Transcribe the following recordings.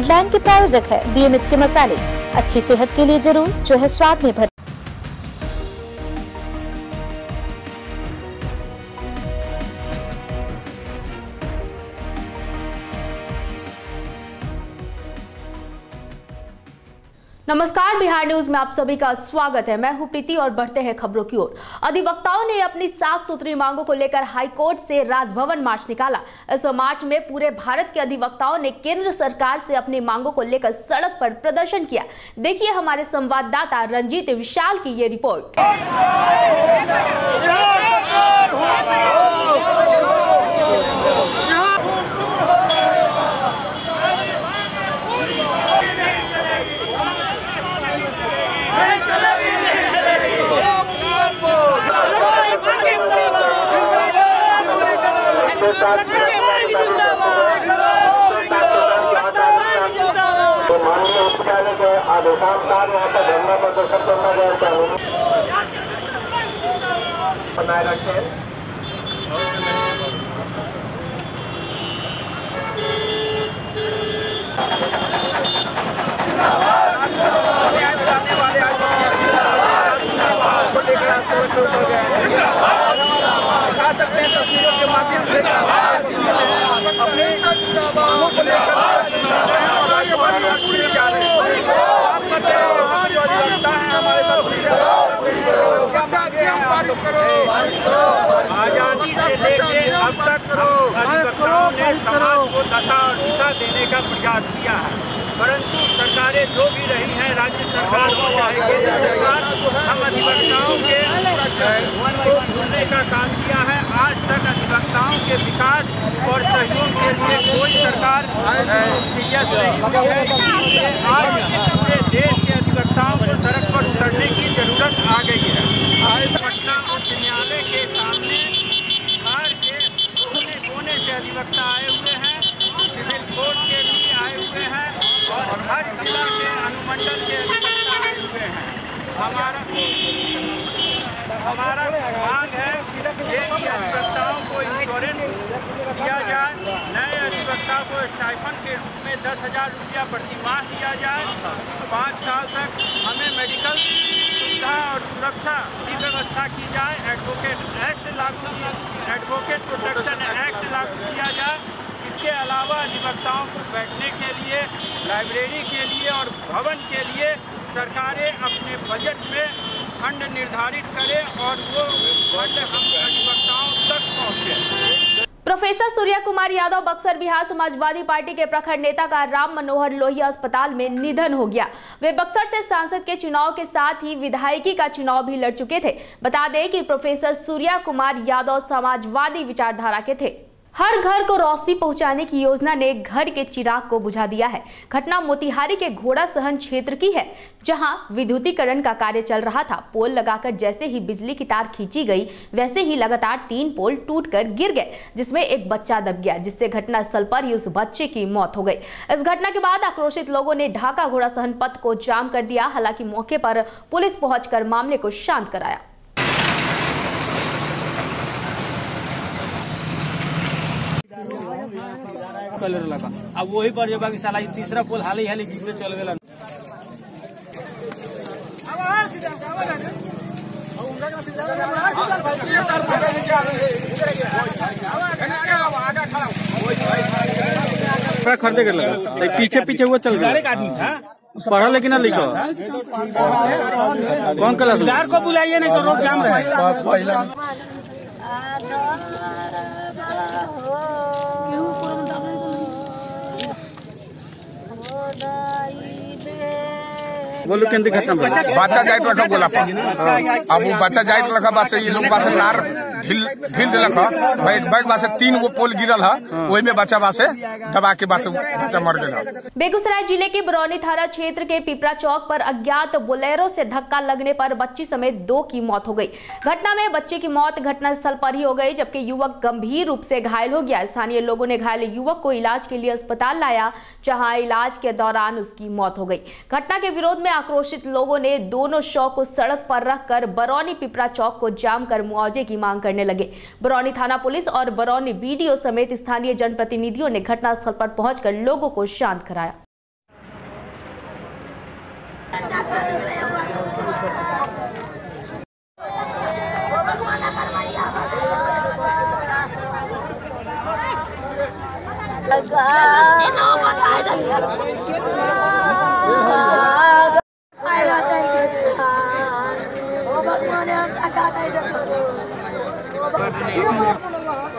Headline के प्रायोजक है BMH के मसाले, अच्छी सेहत के लिए जरूर, जो है स्वाद में भर। नमस्कार, बिहार न्यूज में आप सभी का स्वागत है। मैं हूं प्रीति और बढ़ते हैं खबरों की ओर। अधिवक्ताओं ने अपनी 7 सूत्री मांगों को लेकर हाईकोर्ट से राजभवन मार्च निकाला। इस मार्च में पूरे भारत के अधिवक्ताओं ने केंद्र सरकार से अपनी मांगों को लेकर सड़क पर प्रदर्शन किया। देखिए हमारे संवाददाता रंजीत विशाल की ये रिपोर्ट। माननीय उच्च न्यायालय के आदेशानुसार यहाँ का धरना प्रदर्शन करना गैर कानूनी बनाए रखे। तस्वीरों के माध्यम से अपने मांगों को लेकर आजादी से लेके अब तक अधिवक्ताओं ने समाज को दशा और दिशा देने का प्रयास किया है, परंतु सरकारें जो भी रही हैं, राज्य सरकार हो चाहे केंद्र सरकार, हम अधिवक्ताओं के को भूलने का काम किया है। आज तक अधिवक्ताओं के विकास और सहयोग के लिए कोई सरकार सीरियस नहीं हुई है। इसलिए आज पूरे देश के अधिवक्ताओं को सड़क पर उतरने की जरूरत आ गई है। पटना उच्च न्यायालय के सामने बिहार के कोने कोने से अधिवक्ता आए हुए हैं, सिविल कोर्ट के भी आए हुए हैं और हर जिला के अनुमंडल के अधिवक्ता आए हुए हैं। हमारा मांग है कि अधिवक्ताओं को इंश्योरेंस दिया जाए, नए अधिवक्ता को स्टाइफन के रूप में 10,000 रुपया प्रति माह दिया जाए। 5 साल तक हमें मेडिकल सुविधा और सुरक्षा की व्यवस्था की जाए। एडवोकेट प्रोटेक्शन एक्ट लागू किया जाए। इसके अलावा अधिवक्ताओं को बैठने के लिए, लाइब्रेरी के लिए और भवन के लिए सरकारें अपने बजट में फंड निर्धारित करें और वो फंड हम अधिवक्ताओं तक पहुँचे। प्रोफेसर सूर्या कुमार यादव बक्सर बिहार समाजवादी पार्टी के प्रखर नेता का राम मनोहर लोहिया अस्पताल में निधन हो गया। वे बक्सर से सांसद के चुनाव के साथ ही विधायकी का चुनाव भी लड़ चुके थे। बता दें कि प्रोफेसर सूर्या कुमार यादव समाजवादी विचारधारा के थे। हर घर को रोशनी पहुंचाने की योजना ने घर के चिराग को बुझा दिया है। घटना मोतिहारी के घोड़ा सहन क्षेत्र की है, जहां विद्युतीकरण का कार्य चल रहा था। पोल लगाकर जैसे ही बिजली की तार खींची गई, वैसे ही लगातार 3 पोल टूटकर गिर गए, जिसमें एक बच्चा दब गया, जिससे घटनास्थल पर ही उस बच्चे की मौत हो गई। इस घटना के बाद आक्रोशित लोगों ने ढाका घोड़ा सहन पथ को जाम कर दिया। हालांकि मौके पर पुलिस पहुंचकर मामले को शांत कराया। कलर लगा अब वही पर बाकी साला तीसरा पोल हाल ही गिरते चल गया। खरीदे कर लगा पीछे पीछे वो चल गया। आदमी था पढ़ा लेकिन ना लिखा। कौन क्लास को बुलाइए नहीं तो रोड जाम रहे। बोलो केंद्र खत्म बच्चा जाए तो बोला अब वो बच्चा जाए तो लगा बच्चा ये लोग बासे लार ढील दिलक बैग बासे 3 गो पोल गिरल है, वही में बच्चा बासे दबा के बासे बच्चा मर गया। बेगूसराय जिले के बरौनी थाना क्षेत्र के पिपरा चौक पर अज्ञात बोलेरो से धक्का लगने पर बच्ची समेत 2 की मौत हो गई। घटना में बच्चे की मौत घटनास्थल पर ही हो गई, जबकि युवक गंभीर रूप से घायल हो गया। स्थानीय लोगों ने घायल युवक को इलाज के लिए अस्पताल लाया, जहां इलाज के दौरान उसकी मौत हो गई। घटना के विरोध में आक्रोशित लोगों ने दोनों शव को सड़क पर रखकर बरौनी पिपरा चौक को जाम कर मुआवजे की मांग करने लगे। बरौनी थाना पुलिस और बरौनी बीडीओ समेत स्थानीय जनप्रतिनिधियों ने घटनास्थल पर पहुंचकर लोगों को शांत कराया।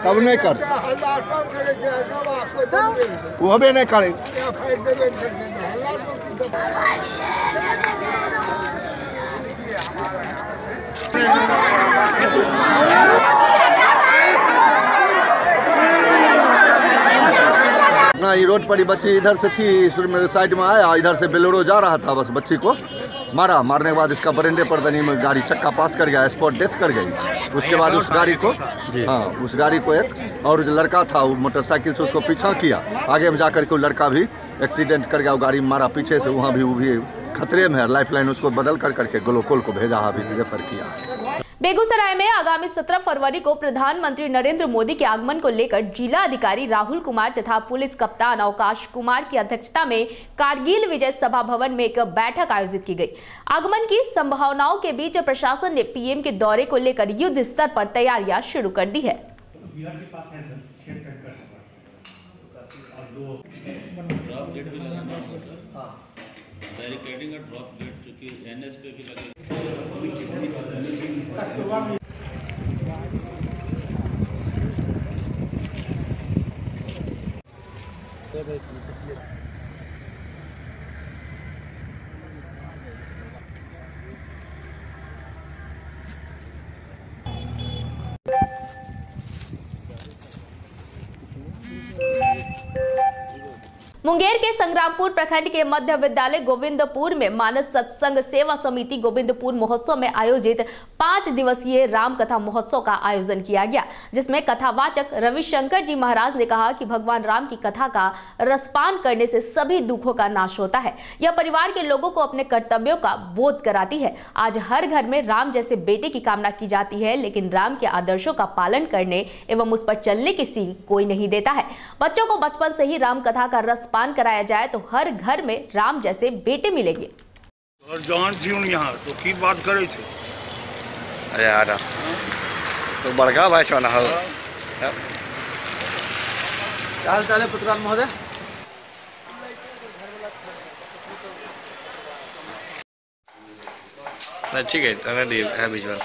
कब नहीं कर वो भी नहीं करे। ना ये रोड पर ही बच्ची इधर से थी, मेरे साइड में आया, इधर से बेलोरो जा रहा था, बस बच्ची को मारने के बाद इसका बरंडे पर दनी में गाड़ी चक्का पास कर गया, स्पॉट डेथ कर गई। उसके बाद उस गाड़ी को उस गाड़ी को एक और जो लड़का था वो मोटरसाइकिल से उसको पीछा किया, आगे में जाकर के वो लड़का भी एक्सीडेंट कर गया, वो गाड़ी मारा पीछे से, वहाँ भी वो भी खतरे में है, लाइफलाइन उसको बदल कर करके ग्लोकोल को भेजा, अभी रेफर किया। बेगूसराय में आगामी 17 फरवरी को प्रधानमंत्री नरेंद्र मोदी के आगमन को लेकर जिला अधिकारी राहुल कुमार तथा पुलिस कप्तान अवकाश कुमार की अध्यक्षता में कारगिल विजय सभा भवन में एक बैठक आयोजित की गई। आगमन की संभावनाओं के बीच प्रशासन ने पीएम के दौरे को लेकर युद्ध स्तर पर तैयारियां शुरू कर दी है। बैरिकेडिंग और ड्रॉप गेट चूंकि एनएच पे भी लगे। मुंगेर के संग्रामपुर प्रखंड के मध्य विद्यालय गोविंदपुर में मानस सत्संग सेवा समिति गोविंदपुर महोत्सव में आयोजित 5 दिवसीय राम कथा महोत्सव का आयोजन किया गया, जिसमें कथावाचक रविशंकर जी महाराज ने कहा कि भगवान राम की कथा का रसपान करने से सभी दुखों का नाश होता है। यह परिवार के लोगों को अपने कर्तव्यों का बोध कराती है। आज हर घर में राम जैसे बेटे की कामना की जाती है, लेकिन राम के आदर्शों का पालन करने एवं उस पर चलने की सीख कोई नहीं देता है। बच्चों को बचपन से ही राम कथा का रसपान कराया जाए तो हर घर में राम जैसे बेटे मिलेंगे। और जान जीवन यहाँ तो की बात करे छे। अरे यार तो बड़का भाई सोना हो चाल चाले पुत्रकाल महोदय। ठीक है तने दिए है बीच में।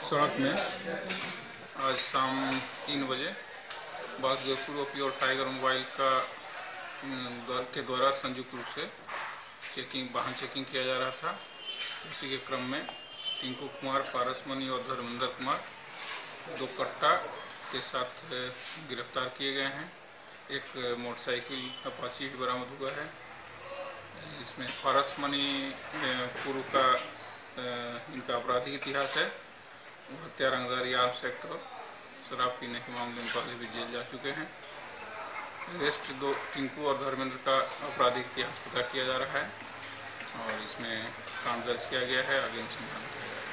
सड़क में आज शाम 3 बजे बागदेवपुर प्योर टाइगर मोबाइल का के द्वारा संयुक्त रूप से वाहन चेकिंग किया जा रहा था। उसी के क्रम में टिंकू कुमार, पारसमणि और धर्मेंद्र कुमार 2 कट्टा के साथ गिरफ्तार किए गए हैं। एक मोटरसाइकिल अपाची भी बरामद हुआ है। इसमें पारसमणि पूर्व का इनका आपराधिक इतिहास है। हत्या, रंगदारी, आर्म्स एक्ट और शराब पीने के मामले में पहले भी जेल जा चुके हैं। रेस्ट 2 टिंकू और धर्मेंद्र का आपराधिक इतिहास पता किया जा रहा है और इसमें काम दर्ज किया गया है। आगे अनुसंधान किया जा रहा है।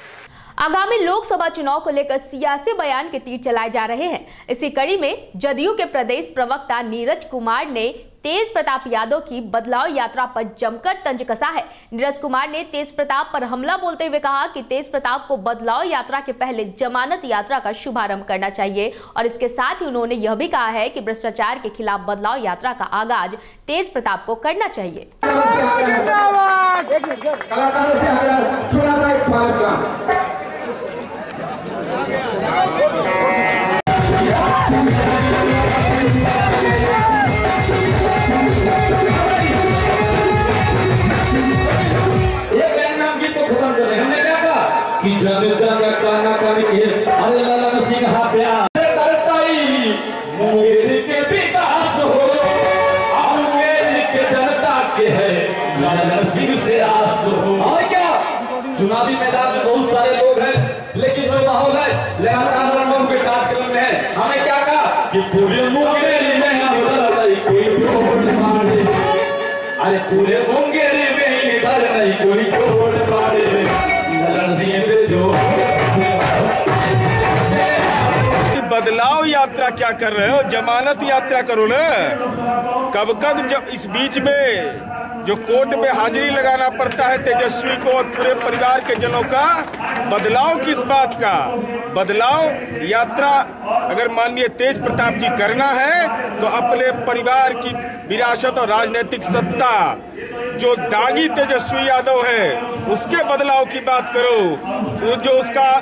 आगामी लोकसभा चुनाव को लेकर सियासी बयान के तीर चलाए जा रहे हैं। इसी कड़ी में जदयू के प्रदेश प्रवक्ता नीरज कुमार ने तेज प्रताप यादव की बदलाव यात्रा पर जमकर तंज कसा है। नीरज कुमार ने तेज प्रताप पर हमला बोलते हुए कहा कि तेज प्रताप को बदलाव यात्रा के पहले जमानत यात्रा का शुभारंभ करना चाहिए और इसके साथ ही उन्होंने यह भी कहा है कि भ्रष्टाचार के खिलाफ बदलाव यात्रा का आगाज तेज प्रताप को करना चाहिए। चुनावी मैदान में बहुत सारे लोग हैं, लेकिन जो माहौल है लगातार के कार्यक्रम में है। हमें क्या कहा कि पूरे मुंगेरी में कोई छोड़ मारे, अरे पूरे मुंगेरी में इधर नहीं कोई छोड़ मारे। ललन सिंह पे जो यात्रा क्या कर रहे हो? जमानत यात्रा करो ना। कब जब इस बीच में जो कोर्ट में हाजिरी लगाना पड़ता है तेजस्वी को और पूरे परिवार के जनों का, बदलाव किस बात का? बदलाव यात्रा अगर माननीय तेज प्रताप जी करना है तो अपने परिवार की विरासत और राजनीतिक सत्ता जो दागी तेजस्वी यादव है उसके बदलाव की बात करो। वो जो उसका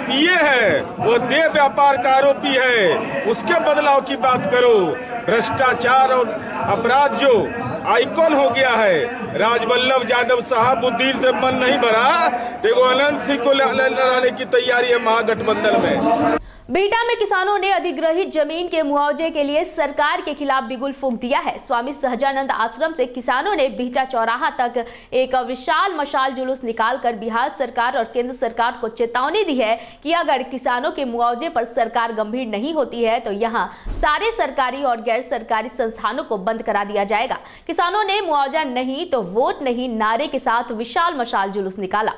पीए है वो देह व्यापार का आरोपी है, उसके बदलाव की बात करो। भ्रष्टाचार और अपराध जो आइकॉन हो गया है, राजवल्लभ यादव शहाबुद्दीन से मन नहीं भरा, देखो अनंत सिंह को लड़ाने की तैयारी है महागठबंधन में। बिहटा में किसानों ने अधिग्रहित जमीन के मुआवजे के लिए सरकार के खिलाफ बिगुल फूंक दिया है। स्वामी सहजानंद आश्रम से किसानों ने बिहटा चौराहा तक एक विशाल मशाल जुलूस निकालकर बिहार सरकार और केंद्र सरकार को चेतावनी दी है कि अगर किसानों के मुआवजे पर सरकार गंभीर नहीं होती है तो यहां सारे सरकारी और गैर सरकारी संस्थानों को बंद करा दिया जाएगा। किसानों ने मुआवजा नहीं तो वोट नहीं नारे के साथ विशाल मशाल जुलूस निकाला।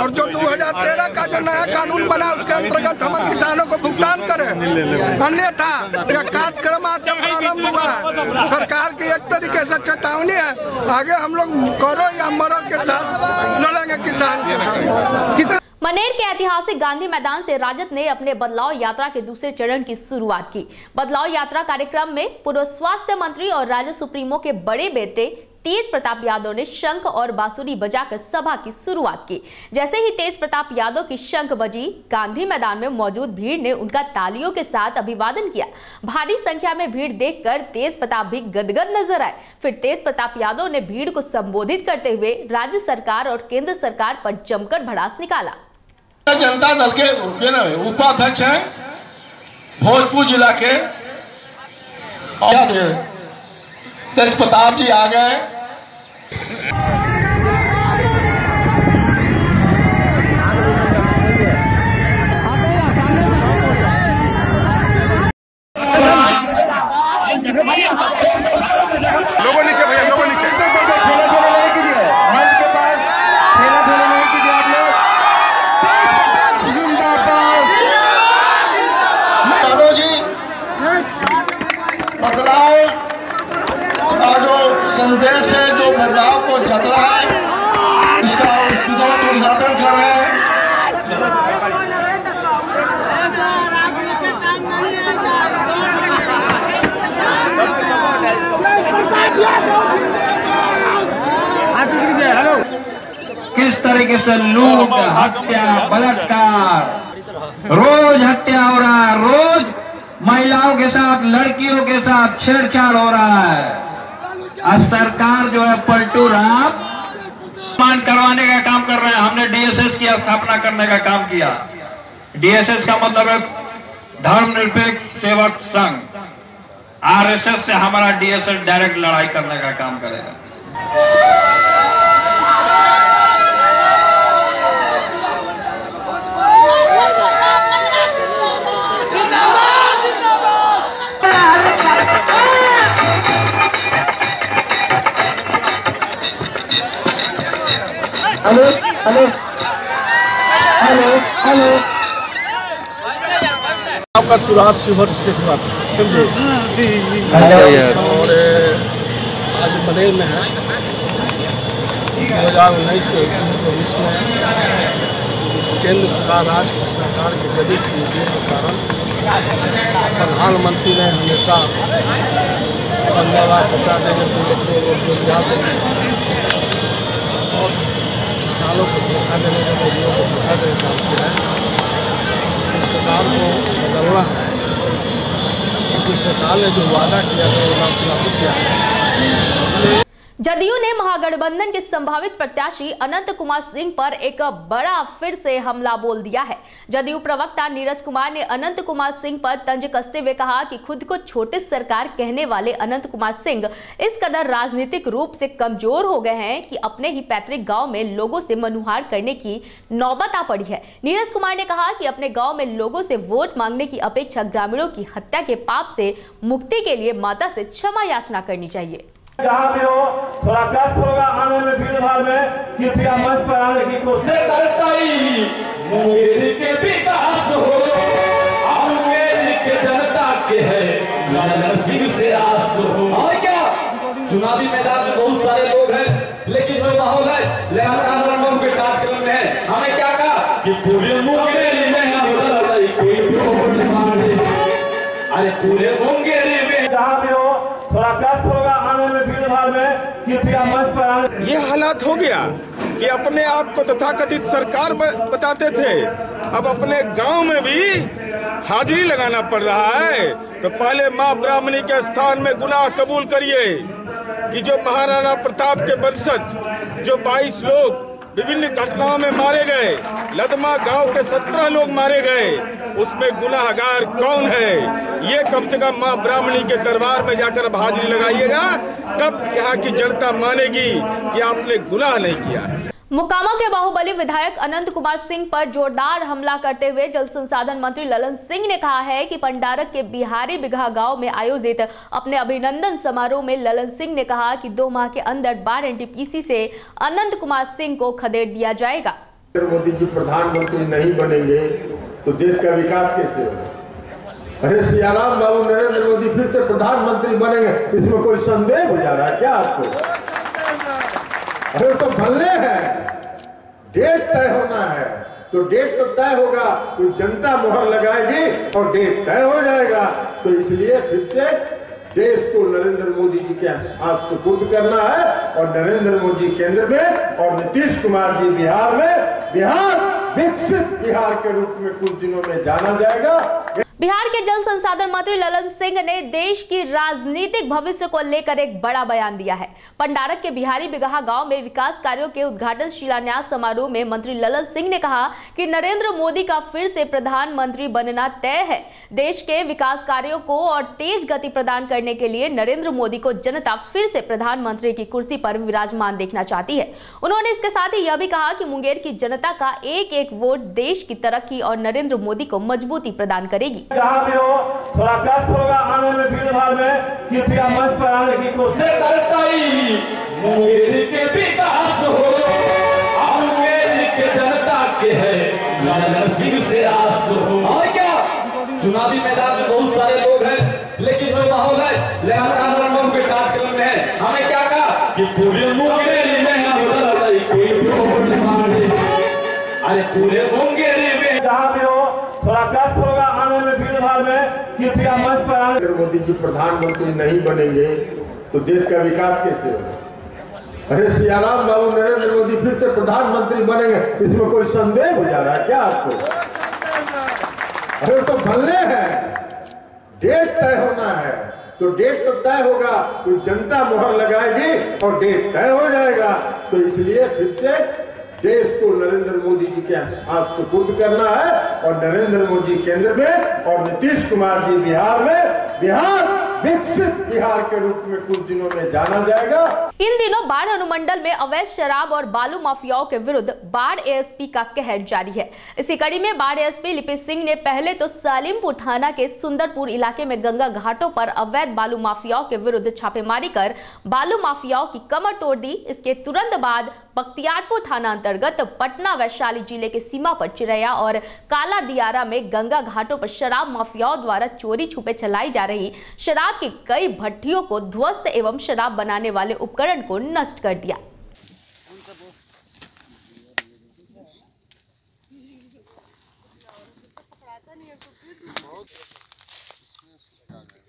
और जो 2013 का जो नया कानून बना उसके अंतर्गत हम किसानों को भुगतान करें, अन्यथा यह कार्यक्रम आज प्रारंभ हुआ है। सरकार की एक तरीके से चेतावनी है, आगे हम लोग करो या मरो के साथ लड़ेंगे किसान। मनेर के ऐतिहासिक गांधी मैदान से राजद ने अपने बदलाव यात्रा के दूसरे चरण की शुरुआत की। बदलाव यात्रा कार्यक्रम में पूर्व स्वास्थ्य मंत्री और राज्य सुप्रीमो के बड़े बेटे तेज प्रताप यादव ने शंख और बांसुरी बजाकर सभा की शुरुआत की। जैसे ही तेज प्रताप यादव की शंख बजी, गांधी मैदान में मौजूद भीड़ ने उनका तालियों के साथ अभिवादन किया। भारी संख्या में भीड़ देखकर तेज प्रताप भी गदगद नजर आए। फिर तेज प्रताप यादव ने भीड़ को संबोधित करते हुए राज्य सरकार और केंद्र सरकार पर जमकर भड़ास निकाला। जनता दल के उपाध्यक्ष हैं भोजपुर जिला के, तेज प्रताप जी आ गए। लोगों नीचे भैया, लोगों नीचे मंच के पास ठेला ठेला नहीं कीजिए आप लोग। यादव जी बदलाव का जो संदेश है, जो बदलाव को जत रहा है, इसका उद्घाटन कर रहे हैं। किस तरीके से लूट, हत्या, बलात्कार, रोज हत्या हो रहा है, रोज महिलाओं के साथ, लड़कियों के साथ छेड़छाड़ हो रहा है। आज सरकार जो है पलटू राम मान करवाने का काम कर रहे हैं। हमने डीएसएस की स्थापना करने का काम किया। डीएसएस का मतलब है धर्मनिरपेक्ष सेवक संघ। आरएसएस से हमारा डीएसएस डायरेक्ट लड़ाई करने का काम करेगा। हेलो हेलो हेलो हेलो का शुरुआत शिवहर से हुआ था, समझे। और आज बनेर में है 2019-2020 में केंद्र सरकार, राज्य सरकार की जदीद नीतियों के कारण प्रधानमंत्री ने हमेशा 15 लाख रुपया देने को रोजगार देने और किसानों को धोखा देने का, मजदूरों को धोखा देने का काम किया है। इस सरकार को बदलना है, क्योंकि सरकार ने जो वादा किया है वो खिलाफी किया है। इसलिए जदयू ने महागठबंधन के संभावित प्रत्याशी अनंत कुमार सिंह पर एक बड़ा फिर से हमला बोल दिया है। जदयू प्रवक्ता नीरज कुमार ने अनंत कुमार सिंह पर तंज कसते हुए कहा कि खुद को छोटी सरकार कहने वाले अनंत कुमार सिंह इस कदर राजनीतिक रूप से कमजोर हो गए हैं कि अपने ही पैतृक गांव में लोगों से मनुहार करने की नौबत आ पड़ी है। नीरज कुमार ने कहा कि अपने गाँव में लोगों से वोट मांगने की अपेक्षा ग्रामीणों की हत्या के पाप से मुक्ति के लिए माता से क्षमा याचना करनी चाहिए। जहाँ भी हो थोड़ा कष्ट होगा आने में, भीड़ भाड़ में, कृपया मंच पर आने की कोशिश करता ही मुंगेर के विकास हो, मुंगेर के जनता के है ललन सिंह से आस हो। और क्या चुनावी मैदान में बहुत सारे लोग हैं, लेकिन वो माहौल है लगातार रणभूमि के कार्यक्रम में है। हमें क्या कहा कि पूरे मुंगेर में कोई चोट मारे, अरे पूरे मुंगेर में जहाँ भी हो थोड़ा कष्ट होगा आने में, भीड़ भाड़ में, कृपया मंच पर आने। ये हालात हो गया कि अपने आप को तथाकथित सरकार बताते थे, अब अपने गांव में भी हाजिरी लगाना पड़ रहा है। तो पहले मां ब्राह्मणी के स्थान में गुनाह कबूल करिए कि जो महाराणा प्रताप के वंशज जो 22 लोग विभिन्न घटनाओं में मारे गए, लदमा गांव के 17 लोग मारे गए, उसमें गुनाहगार कौन है? ये कम से कम मां ब्राह्मणी के दरबार में जाकर अब हाजिरी लगाइएगा, तब यहाँ की जनता मानेगी कि आपने गुनाह नहीं किया है। मोकामा के बाहुबली विधायक अनंत कुमार सिंह पर जोरदार हमला करते हुए जल संसाधन मंत्री ललन सिंह ने कहा है कि पंडारक के बिहारी बिघा गांव में आयोजित अपने अभिनंदन समारोह में ललन सिंह ने कहा कि 2 माह के अंदर बाढ़ एनटीपीसी से अनंत कुमार सिंह को खदेड़ दिया जाएगा। मोदी जी प्रधानमंत्री नहीं बनेंगे तो देश का विकास कैसे होगा? अरे सियाराम बाबू नरेंद्र मोदी फिर से प्रधानमंत्री बनेंगे, इसमें कोई संदेह हो जा रहा है क्या आपको? अरे तो बनने हैं, डेट तय होना है, तो डेट तो तय होगा तो जनता मोहर लगाएगी और डेट तय हो जाएगा। तो इसलिए फिर से देश को नरेंद्र मोदी जी के हाथ सुपुर्द करना है, और नरेंद्र मोदी केंद्र में और नीतीश कुमार जी बिहार में, बिहार विकसित बिहार के रूप में कुछ दिनों में जाना जाएगा। बिहार के जल संसाधन मंत्री ललन सिंह ने देश की राजनीतिक भविष्य को लेकर एक बड़ा बयान दिया है। पंडारक के बिहारी बिगहा गांव में विकास कार्यों के उद्घाटन शिलान्यास समारोह में मंत्री ललन सिंह ने कहा कि नरेंद्र मोदी का फिर से प्रधानमंत्री बनना तय है। देश के विकास कार्यों को और तेज गति प्रदान करने के लिए नरेंद्र मोदी को जनता फिर से प्रधानमंत्री की कुर्सी पर विराजमान देखना चाहती है। उन्होंने इसके साथ ही यह भी कहा कि मुंगेर की जनता का एक एक वोट देश की तरक्की और नरेंद्र मोदी को मजबूती प्रदान करेगी। जहाँ भी हो थोड़ा कष्ट होगा आने में, भीड़ भाड़ में, कृपया मंच पर आने की कोशिश करता ही मुंगेर के विकास हो, मुंगेर के जनता के है ललन सिंह से आस हो। और क्या चुनावी मैदान में बहुत सारे लोग हैं, लेकिन वो माहौल है लगातार रणभूमि के कार्यक्रम में है। हमें क्या कहा कि पूरे मुंगेर में कोई चोट मारे, अरे पूरे मुंगेर में जहाँ भी हो थोड़ा कष्ट होगा आने में, भीड़ भाड़ में, कृपया मंच पर आने। नरेंद्र मोदी जी प्रधानमंत्री नहीं बनेंगे तो देश का विकास कैसे होगा? अरे सियाराम बाबू नरेंद्र मोदी फिर से प्रधानमंत्री बनेंगे, इसमें कोई संदेह हो जा रहा है क्या आपको? अरे तो बनने हैं, डेट तय होना है, तो डेट तो तय होगा तो जनता मोहर लगाएगी और डेट तय हो जाएगा। तो इसलिए फिर से देश को नरेंद्र मोदी जी के हाथ सुपुर्द करना है, और नरेंद्र मोदी केंद्र में और नीतीश कुमार जी बिहार में, बिहार विकसित बिहार के रूप में कुछ दिनों में जाना जाएगा। इन दिनों बाढ़ अनुमंडल में अवैध शराब और बालू माफियाओं के विरुद्ध बाढ़ एएसपी का कहर जारी है। इसी कड़ी में बाढ़ एएसपी लिपि सिंह ने पहले तो सालिमपुर थाना के सुंदरपुर इलाके में गंगा घाटों पर अवैध बालू माफियाओं के विरुद्ध छापेमारी कर बालू माफियाओं की कमर तोड़ दी। इसके तुरंत बाद बख्तियारपुर थाना अंतर्गत पटना वैशाली जिले के सीमा पर चिरैया और काला दियारा में गंगा घाटों पर शराब माफियाओं द्वारा चोरी छुपे चलाई जा रही शराब की कई भट्टियों को ध्वस्त एवं शराब बनाने वाले उपकरण को नष्ट कर दिया।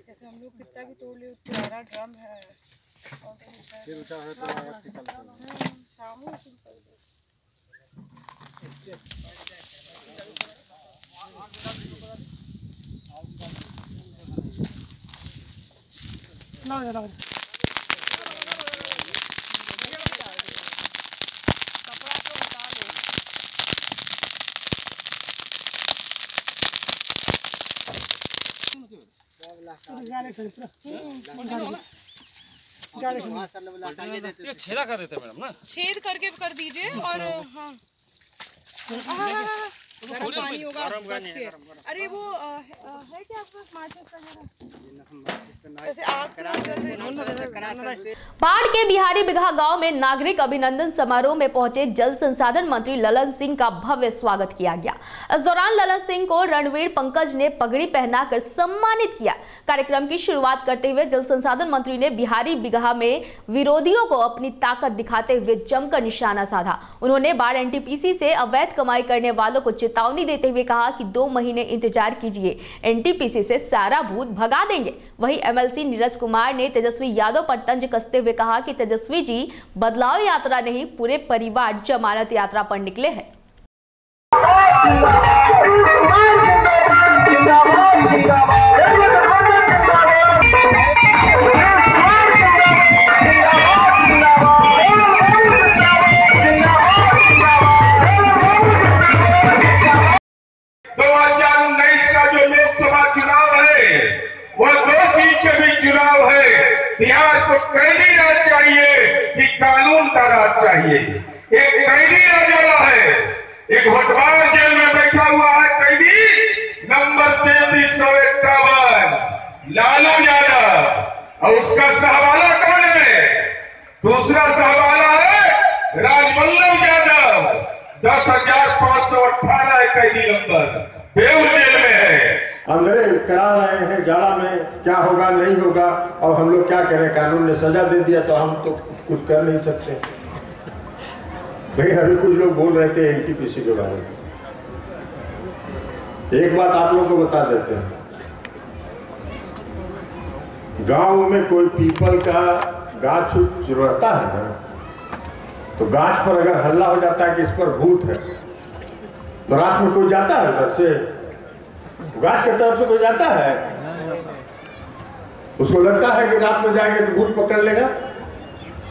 जैसे हम लोग कितना भी तोड़ ले, पुराना ड्रम है और फिर ऊंचा है तो आवाज निकलता है। शाम को ना छेदा कर देते मैडम ना, छेद करके कर दीजिए और हाँ गरम पानी होगा बच के। अरे वो है क्या आपके पास माचिस वगैरह? ऐसे आग बाढ़ के बिहारी बिघा गांव में नागरिक अभिनंदन समारोह में पहुंचे जल संसाधन मंत्री ललन सिंह का भव्य स्वागत किया गया। इस दौरान ललन सिंह को रणवीर पंकज ने पगड़ी पहनाकर सम्मानित किया। कार्यक्रम की शुरुआत करते हुए जल संसाधन मंत्री ने बिहारी बिघा में विरोधियों को अपनी ताकत दिखाते हुए जमकर निशाना साधा। उन्होंने बाढ़ एनटीपीसी से अवैध कमाई करने वालों को चेतावनी देते हुए कहा कि 2 महीने इंतजार कीजिए, एनटीपीसी से सारा भूत भगा देंगे। वहीं एमएलसी नीरज कुमार ने तेजस्वी यादव पर तंज कसते हुए कहा कि तेजस्वी जी बदलाव यात्रा नहीं, पूरे परिवार जमानत यात्रा पर निकले हैं। बिहार को कैदी राज चाहिए कि कानून का राज चाहिए? एक कैदी राज वाला है, एक भटवार जेल में बैठा हुआ है कैदी नंबर 3351 लालू यादव, और उसका सहवाला कौन है? दूसरा सहवाला है राजवल्लभ यादव, 10,518 कैदी नंबर बेऊ जेल में है। अंधेरे करा रहे हैं जाड़ा में, क्या होगा नहीं होगा, और हम लोग क्या करें? कानून ने सजा दे दिया तो हम तो कुछ कर नहीं सकते। भाई अभी कुछ लोग बोल रहे थे एनटीपीसी के बारे में। एक बात आप लोगों को बता देते हैं, गांव में कोई पीपल का गाछ रहता है ना, तो गाछ पर अगर हल्ला हो जाता है कि इस पर भूत है, तो रात में कोई जाता है उधर से, गाछ की तरफ से कोई जाता है? उसको लगता है कि रात में जाएंगे तो भूत पकड़ लेगा।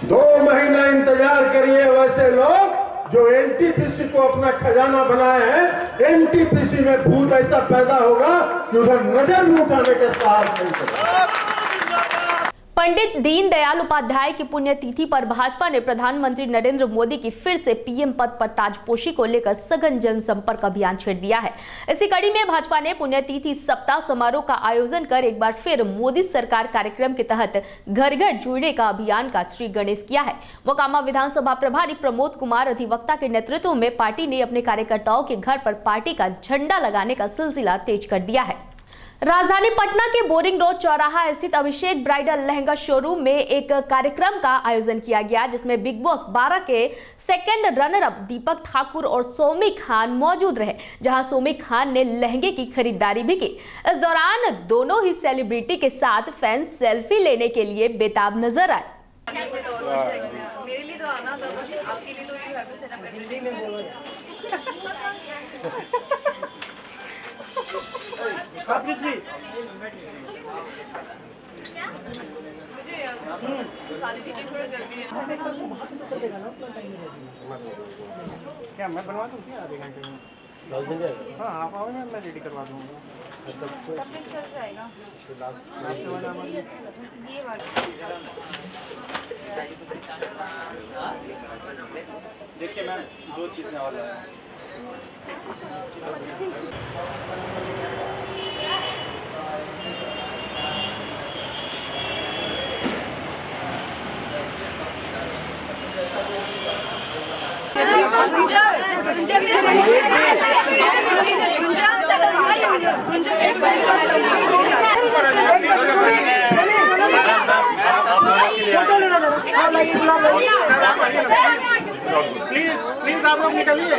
2 महीना इंतजार करिए। वैसे लोग जो एनटीपीसी को अपना खजाना बनाए हैं, एनटीपीसी में भूत ऐसा पैदा होगा कि उधर नजर भी उठाने के साहस नहीं करेगा। पंडित दीनदयाल उपाध्याय की पुण्यतिथि पर भाजपा ने प्रधानमंत्री नरेंद्र मोदी की फिर से पीएम पद पर ताजपोशी को लेकर सघन जनसंपर्क अभियान छेड़ दिया है। इसी कड़ी में भाजपा ने पुण्यतिथि सप्ताह समारोह का आयोजन कर एक बार फिर मोदी सरकार कार्यक्रम के तहत घर घर जुड़ने का अभियान का श्री गणेश किया है। मोकामा विधानसभा प्रभारी प्रमोद कुमार अधिवक्ता के नेतृत्व में पार्टी ने अपने कार्यकर्ताओं के घर पर पार्टी का झंडा लगाने का सिलसिला तेज कर दिया है। राजधानी पटना के बोरिंग रोड चौराहा स्थित अभिषेक ब्राइडल लहंगा शोरूम में एक कार्यक्रम का आयोजन किया गया, जिसमें बिग बॉस 12 के सेकंड रनर अप दीपक ठाकुर और सोमी खान मौजूद रहे, जहां सोमी खान ने लहंगे की खरीदारी भी की। इस दौरान दोनों ही सेलिब्रिटी के साथ फैंस सेल्फी लेने के लिए बेताब नजर आए। मेरे लिए तो आना था, आपके लिए तो घर पे सेटअप कर हिंदी में बोलो। क्या मैं बनवा दूं क्या आधे घंटे में? हाँ आप आओ ना, मैं रेडी करवा दूँगा। तब तक चल जाएगा। ये वाला देखिए मैम, 2 चीज़ें और है। प्लीज आप लोग निकलिए।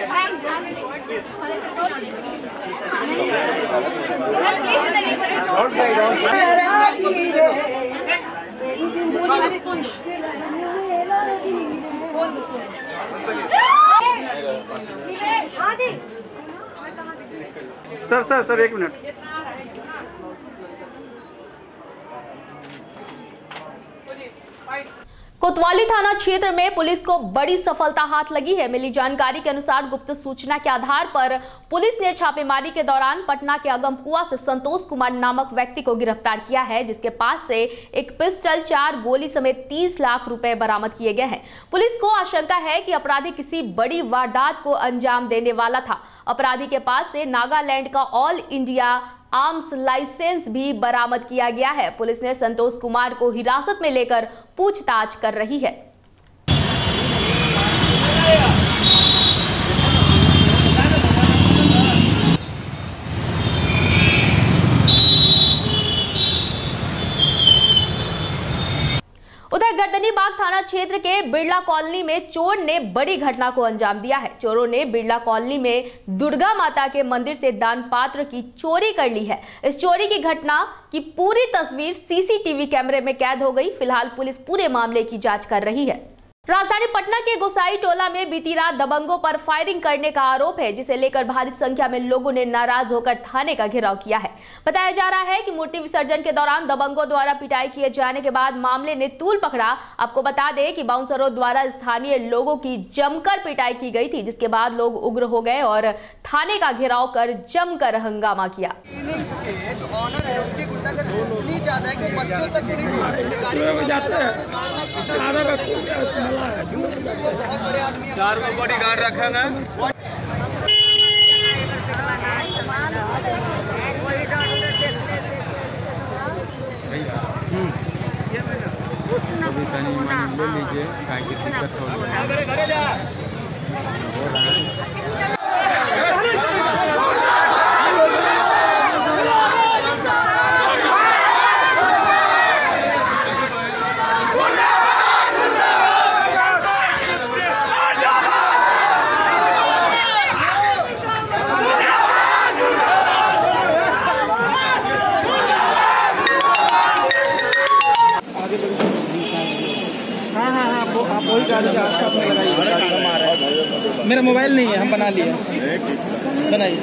Sir 1 minute. कोतवाली थाना क्षेत्र में पुलिस को बड़ी सफलता हाथ लगी है। मिली जानकारी के अनुसार गुप्त सूचना के आधार पर पुलिस ने छापेमारी के दौरान पटना के अगमकुआ से संतोष कुमार नामक व्यक्ति को गिरफ्तार किया है, जिसके पास से एक पिस्टल, 4 गोली समेत 30 लाख रुपए बरामद किए गए हैं। पुलिस को आशंका है कि अपराधी किसी बड़ी वारदात को अंजाम देने वाला था। अपराधी के पास से नागालैंड का ऑल इंडिया आर्म्स लाइसेंस भी बरामद किया गया है। पुलिस ने संतोष कुमार को हिरासत में लेकर पूछताछ कर रही है। उधर गर्दनीबाग थाना क्षेत्र के बिरला कॉलोनी में चोर ने बड़ी घटना को अंजाम दिया है। चोरों ने बिरला कॉलोनी में दुर्गा माता के मंदिर से दान पात्र की चोरी कर ली है। इस चोरी की घटना की पूरी तस्वीर सीसीटीवी कैमरे में कैद हो गई। फिलहाल पुलिस पूरे मामले की जांच कर रही है। राजधानी पटना के गोसाई टोला में बीती रात दबंगों पर फायरिंग करने का आरोप है, जिसे लेकर भारी संख्या में लोगों ने नाराज होकर थाने का घेराव किया है। बताया जा रहा है कि मूर्ति विसर्जन के दौरान दबंगों द्वारा पिटाई किए जाने के बाद मामले ने तूल पकड़ा। आपको बता दें कि बाउंसरों द्वारा स्थानीय लोगों की जमकर पिटाई की गई थी, जिसके बाद लोग उग्र हो गए और थाने का घेराव कर जमकर हंगामा किया। चार को बॉडी गार्ड रखेंगे। अभी तनी ले लीजिए, गाय की दिक्कत हो रही है। वही गाड़ी के आसपास में लगाइए। मेरा मोबाइल नहीं है, हम बना लिए, बनाइए।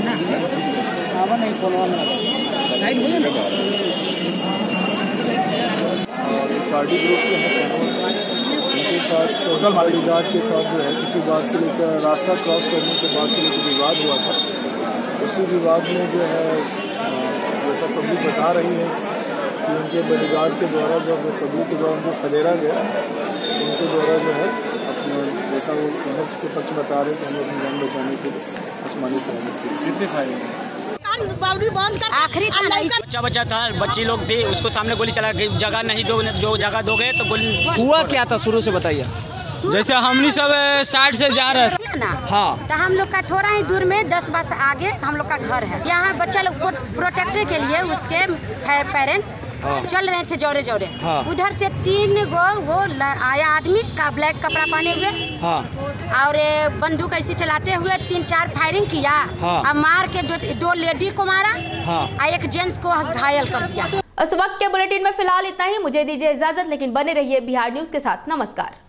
पार्टी ग्रुप के हैं, उनके साथ सोशल बॉडीगार्ड के साथ जो है किसी बात के लेकर रास्ता क्रॉस करने के बाद से लेकर विवाद हुआ था। उसी विवाद में जो है जैसा पब्लिक बता रही है कि उनके बॉडीगार्ड के द्वारा जब पब्लिक के द्वारा उनको खदेड़ा गया, उनके द्वारा जो है अपना जैसा वो पहल के पक्ष बता रहे कि हमें अपनी जान बचाने के लिए आसमानी फायरिंग की। कितने फायरिंग आखिरी बच्चा था, बच्ची लोग थी, उसको सामने गोली चला, जगह नहीं दो, जो जगह दोगे तो गोली। हुआ क्या था शुरू से बताइए। जैसे हमनी सब साइड से जा रहे थे ना, हाँ, तो हम लोग का थोड़ा ही दूर में 10 बस आगे हम लोग का घर है। यहाँ बच्चा लोग प्रोटेक्ट के लिए उसके पेरेंट्स चल रहे थे जोरे जोरे। हाँ। उधर से 3 गो वो आया आदमी का ब्लैक कपड़ा पहने हुए। हाँ। और बंदूक ऐसे चलाते हुए 3-4 फायरिंग किया। हाँ। और मार के 2 लेडी को मारा। हाँ। और एक जेंट्स को घायल कर दिया। इस वक्त के बुलेटिन में फिलहाल इतना ही। मुझे दीजिए इजाजत, लेकिन बने रहिए बिहार न्यूज के साथ। नमस्कार।